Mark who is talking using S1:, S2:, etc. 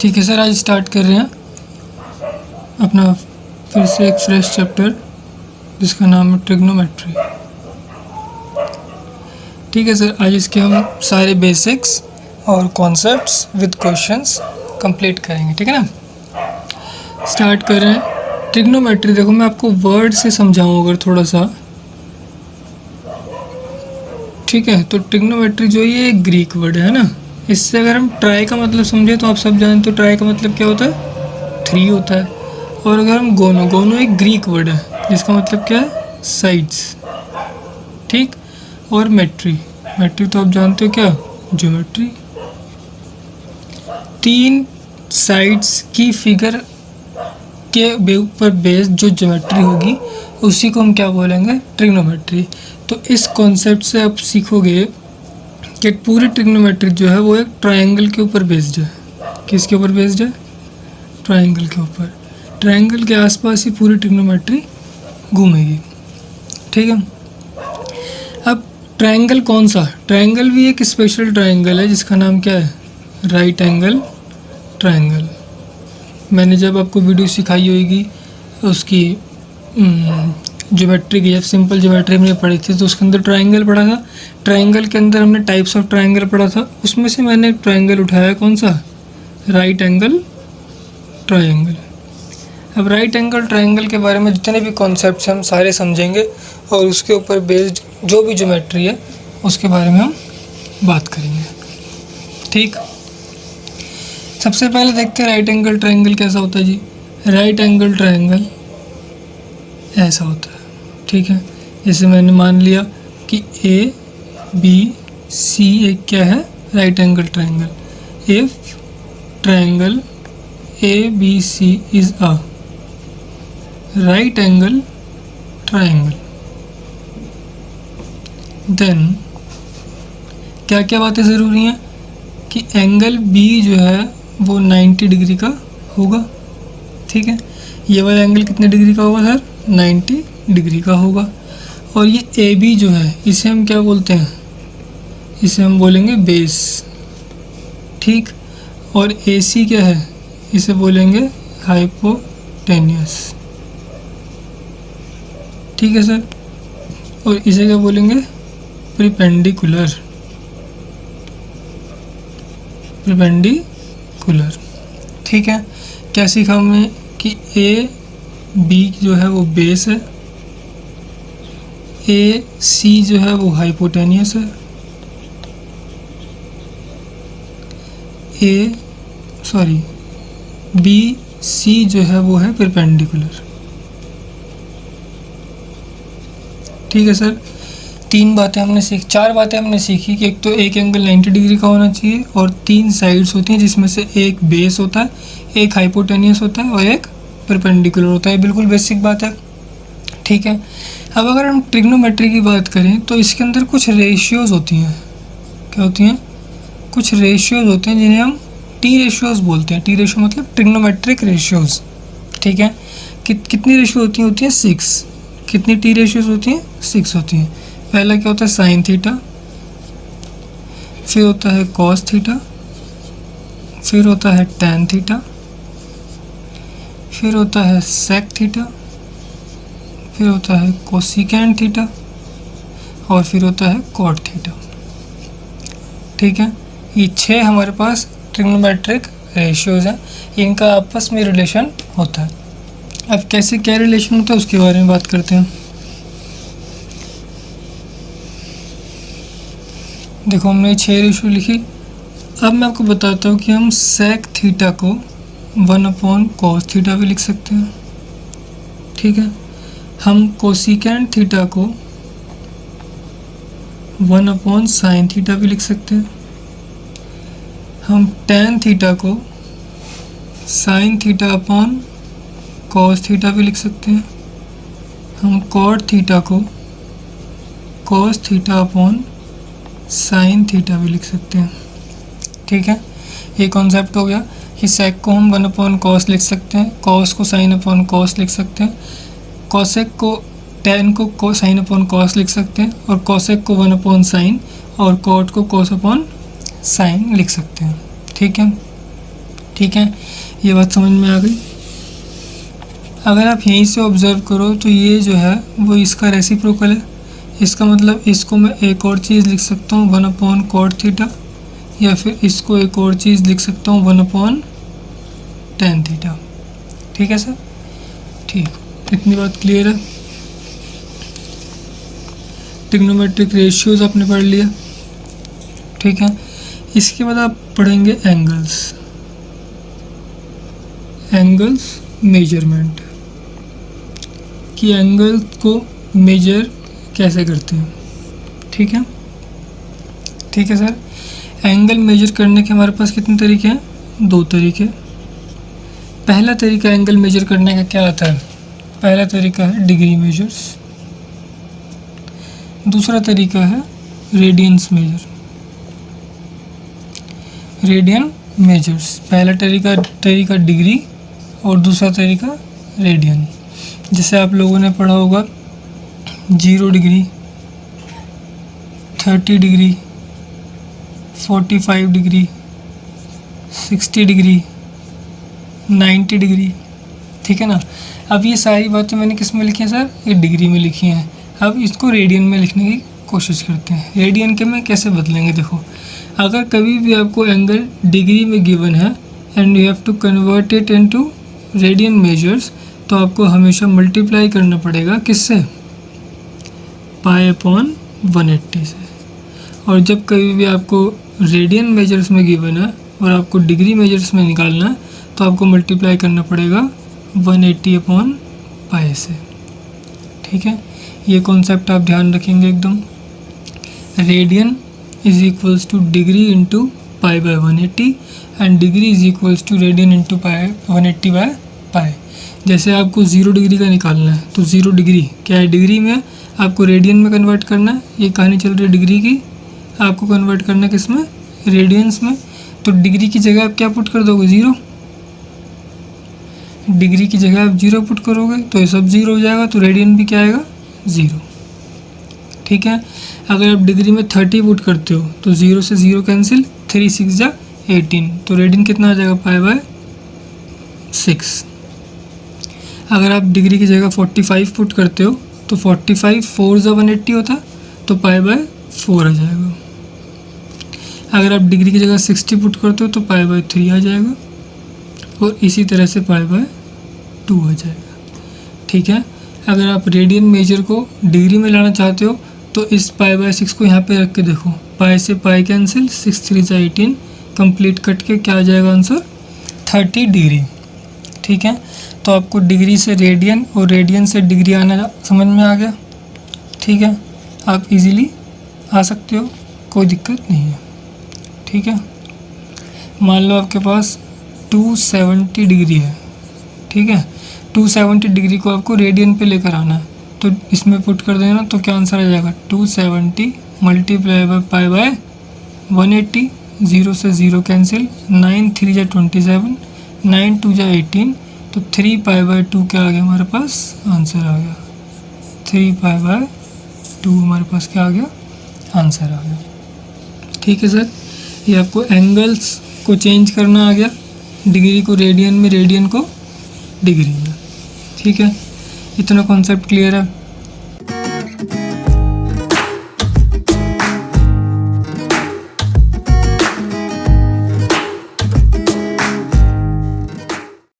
S1: ठीक है सर, आज स्टार्ट कर रहे हैं अपना फिर से एक फ्रेश चैप्टर जिसका नाम है ट्रिग्नोमेट्री। ठीक है सर, आज इसके हम सारे बेसिक्स और कॉन्सेप्ट्स विद क्वेश्चंस कंप्लीट करेंगे। ठीक है ना, स्टार्ट कर रहे हैं। ट्रिग्नोमेट्री देखो, मैं आपको वर्ड से समझाऊँ अगर थोड़ा सा, ठीक है। तो ट्रिग्नोमेट्री जो ये एक ग्रीक वर्ड है ना, इससे अगर हम ट्राई का मतलब समझे तो आप सब जानते हो ट्राई का मतलब क्या होता है, 3 होता है। और अगर हम गोनो एक ग्रीक वर्ड है जिसका मतलब क्या है, साइड्स। ठीक, और मेट्री तो आप जानते हो क्या, ज्योमेट्री। 3 साइड्स की फिगर के ऊपर बेस्ड जो ज्योमेट्री होगी उसी को हम क्या बोलेंगे, ट्रिग्नोमेट्री। तो इस कॉन्सेप्ट से आप सीखोगे कि पूरी ट्रिग्नोमेट्री जो है वो एक ट्रायंगल के ऊपर बेस्ड है। किसके ऊपर बेस्ड है, ट्रायंगल के ऊपर। ट्रायंगल के आसपास ही पूरी ट्रिग्नोमेट्री घूमेगी। ठीक है, अब ट्रायंगल कौन सा, ट्रायंगल भी एक स्पेशल ट्रायंगल है जिसका नाम क्या है, राइट एंगल ट्रायंगल। मैंने जब आपको वीडियो सिखाई होगी उसकी ज्योमेट्री की, जब सिंपल ज्योमेट्री हमने पढ़ी थी तो उसके अंदर ट्रायंगल पढ़ा था। ट्रायंगल के अंदर हमने टाइप्स ऑफ ट्रायंगल पढ़ा था, उसमें से मैंने एक ट्रायंगल उठाया, कौन सा, राइट एंगल ट्रायंगल। अब राइट एंगल ट्रायंगल के बारे में जितने भी कॉन्सेप्ट्स हम सारे समझेंगे और उसके ऊपर बेस्ड जो भी ज्योमेट्री है उसके बारे में हम बात करेंगे। ठीक, सबसे पहले देखते हैं राइट एंगल ट्रायंगल कैसा होता है जी। राइट एंगल ट्रायंगल ऐसा होता है। ठीक है, जैसे मैंने मान लिया कि ए बी सी एक क्या है, right angle triangle. If triangle A B C is a right angle triangle, then क्या क्या बातें ज़रूरी हैं कि एंगल बी जो है वो 90 डिग्री का होगा। ठीक है, ये वाला एंगल कितने डिग्री का होगा सर, 90 डिग्री का होगा। और ये ए बी जो है इसे हम क्या बोलते हैं, इसे हम बोलेंगे बेस। ठीक, और ए सी क्या है, इसे बोलेंगे हाइपोटेन्यूस। ठीक है सर, और इसे क्या बोलेंगे, परपेंडिकुलर। ठीक है, क्या सीखा हमने कि ए बी जो है वो बेस है, ए सी जो है वो हाइपोटेनियस है, बी सी जो है वो है परपेंडिकुलर। ठीक है सर, 4 बातें हमने सीखी कि एक तो एक एंगल 90 डिग्री का होना चाहिए और 3 साइड्स होती हैं जिसमें से एक बेस होता है, एक हाइपोटेनियस होता है और एक परपेंडिकुलर होता है। बिल्कुल बेसिक बात है। ठीक है, अब अगर हम ट्रिग्नोमेट्री की बात करें तो इसके अंदर कुछ रेशियोज़ होती हैं। क्या होती हैं, कुछ रेशियोज़ होते हैं जिन्हें हम टी रेशियोज़ बोलते हैं। टी रेशियो मतलब ट्रिग्नोमेट्रिक रेशियोज़। ठीक है, कितनी रेशियो होती हैं 6। कितनी टी रेशियोज़ होती हैं, 6 होती हैं। पहला क्या होता है, साइन थीटा, फिर होता है कॉस थीटा, फिर होता है टैन थीटा, फिर होता है सेक थीटा, फिर होता है कोसिकेंट थीटा और फिर होता है कॉट थीटा। ठीक है, ये 6 हमारे पास ट्रिग्नोमेट्रिक रेशियोज़ हैं, इनका आपस में रिलेशन होता है। अब कैसे क्या रिलेशन होता है उसके बारे में बात करते हैं। देखो, हमने 6 रेशियो लिखी। अब मैं आपको बताता हूँ कि हम सेक थीटा को 1/cos थीटा भी लिख सकते हैं। ठीक है, हम कोसिकेंट थीटा को 1/sin थीटा भी लिख सकते हैं। हम टैन थीटा को sin theta upon cos theta भी लिख सकते हैं। हम कॉट थीटा को cos theta upon sin theta भी लिख सकते हैं। ठीक है, ये कॉन्सेप्ट हो गया कि सेक को हम 1/cos लिख सकते हैं, cos को sin/cos लिख सकते हैं, cosec को tan को sin/cos लिख सकते हैं और cosec को 1/sin और cot को cos/sin लिख सकते हैं। ठीक है, ठीक है, ये बात समझ में आ गई। अगर आप यहीं से ऑब्ज़र्व करो तो ये जो है वो इसका रेसिप्रोकल है। इसका मतलब इसको मैं एक और चीज़ लिख सकता हूँ 1/cot थीटा, या फिर इसको एक और चीज़ लिख सकता हूँ 1/tan थीटा। ठीक है सर, ठीक, इतनी बात क्लियर है। ट्रिग्नोमेट्रिक रेशियोज आपने पढ़ लिया। ठीक है, इसके बाद आप पढ़ेंगे एंगल्स मेजरमेंट, कि एंगल को मेजर कैसे करते हैं। ठीक है, ठीक है सर। एंगल मेजर करने के हमारे पास कितने तरीके हैं? 2 तरीके। पहला तरीका एंगल मेजर करने का क्या आता है? पहला तरीका है डिग्री मेजर्स, दूसरा तरीका है रेडियंस मेजर्स। पहला तरीका डिग्री और दूसरा तरीका रेडियन। जैसे आप लोगों ने पढ़ा होगा 0 degree, 30 degree, 45 degree, 60 degree, 90 degree. ठीक है ना। अब ये सारी बातें मैंने किस में लिखी हैं सर? ये डिग्री में लिखी हैं। अब इसको रेडियन में लिखने की कोशिश करते हैं। रेडियन के में कैसे बदलेंगे? देखो, अगर कभी भी आपको एंगल डिग्री में गिवन है and you have to convert it into radian measures, तो आपको हमेशा मल्टीप्लाई करना पड़ेगा किससे? π/180 से। और जब कभी भी आपको रेडियन मेजर्स में गिवन है और आपको डिग्री मेजर्स में निकालना है, तो आपको मल्टीप्लाई करना पड़ेगा 180/π से। ठीक है, ये कॉन्सेप्ट आप ध्यान रखेंगे एकदम। Radian is equals to degree into π/180 and degree is equals to radian into 180/π। जैसे आपको 0 डिग्री का निकालना है तो 0 डिग्री क्या है? डिग्री में आपको रेडियन में कन्वर्ट करना है। ये कहानी चल रही है डिग्री की, आपको कन्वर्ट करना है किस में? रेडियंस में। तो डिग्री की जगह आप क्या पुट कर दोगे? 0। डिग्री की जगह आप 0 पुट करोगे तो ये सब 0 हो जाएगा, तो रेडियन भी क्या आएगा? 0। ठीक है, अगर आप डिग्री में 30 पुट करते हो तो 0 से 0 कैंसिल, 3 6 जा 18, तो रेडियन कितना आ जाएगा? π/6। अगर आप डिग्री की जगह 45 पुट करते हो तो 45 4 जा 180 होता, तो π/4 आ जाएगा। अगर आप डिग्री की जगह 60 पुट करते हो तो π/3 आ जाएगा, और इसी तरह से π/2 आ जाएगा। ठीक है, अगर आप रेडियन मेजर को डिग्री में लाना चाहते हो तो इस π/6 को यहाँ पे रख के देखो, π से π कैंसिल, 6 3 जा 18, कंप्लीट कट के क्या आ जाएगा आंसर? 30 डिग्री। ठीक है, तो आपको डिग्री से रेडियन और रेडियन से डिग्री आना समझ में आ गया। ठीक है, आप इजीली आ सकते हो, कोई दिक्कत नहीं है। ठीक है, मान लो आपके पास 270 डिग्री है। ठीक है, 270 डिग्री को आपको रेडियन पे लेकर आना है, तो इसमें पुट कर देना, तो क्या आंसर आ जाएगा? 270 मल्टीप्लाई बाय π/180, 0 से 0 कैंसिल, 9 3 जा 27, 9 2 जा 18, तो 3π/2 क्या आ गया हमारे पास? आंसर आ गया 3π/2 हमारे पास क्या आ गया? आंसर आ गया। ठीक है सर, ये आपको एंगल्स को चेंज करना आ गया, डिग्री को रेडियन में, रेडियन को डिग्री में। ठीक है, इतना कॉन्सेप्ट क्लियर है।